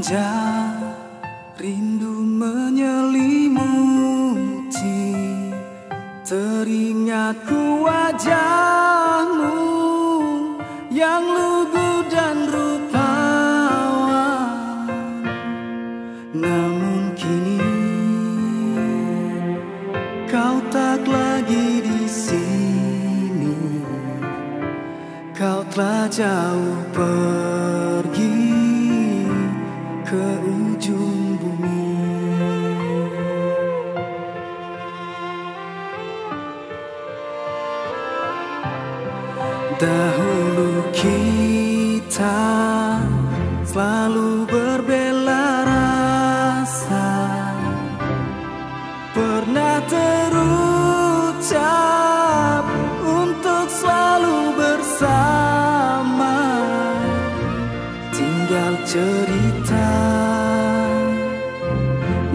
wajah, rindu menyelimuti. Teringatku wajahmu yang lugu dan rupawan. Namun kini kau tak lagi di sini. Kau telah jauh pergi ke ujung bumi. Dahulu kita selalu berbela rasa, pernah terucap untuk selalu bersama. Tinggal cerita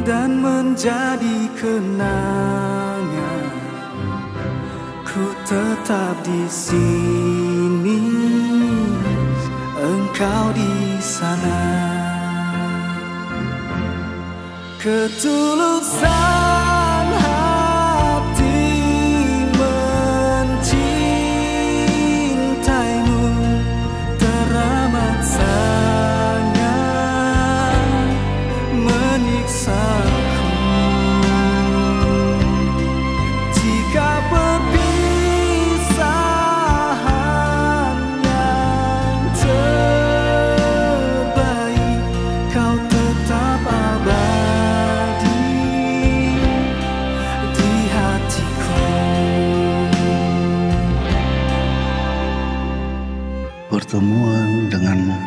dan menjadi kenangan. Ku tetap di sini, engkau di sana. Ketulusan hati mencintaimu teramat sangat menyiksaku. Jika perpisahan yang terbaik, kau tetap abadi di hatiku. Pertemuan denganmu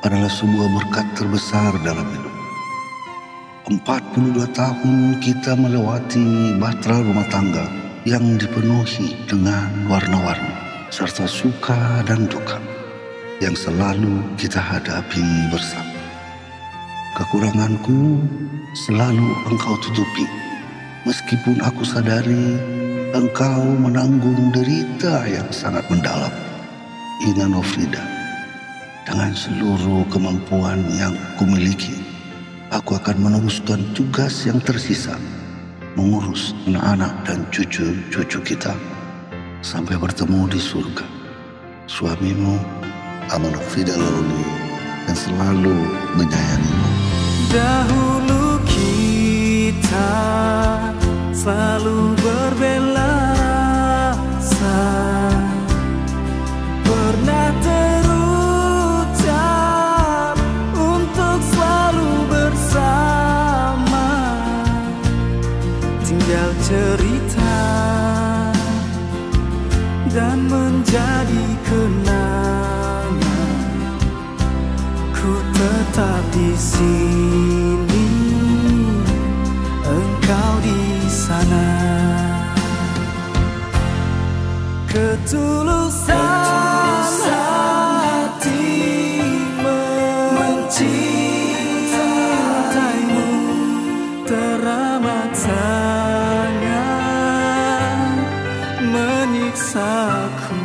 adalah sebuah berkat terbesar dalam hidup. 42 tahun kita melewati bahtera rumah tangga yang dipenuhi dengan warna-warni serta suka dan duka yang selalu kita hadapi bersama. Kekuranganku selalu engkau tutupi, meskipun aku sadari engkau menanggung derita yang sangat mendalam. Ina Nofrida, dengan seluruh kemampuan yang kumiliki, aku akan meneruskan tugas yang tersisa, mengurus anak-anak dan cucu-cucu kita sampai bertemu di surga. Suamimu, Amanah Fida Loroni, yang selalu menyayangimu. Dahulu kita selalu berbela rasa, pernah terucap untuk selalu bersama. Tinggal cerita dan menjadi kenangan. Ku tetap di sini, engkau di sana. Ketulusan hati mencintaimu teramat sangat menyiksaku.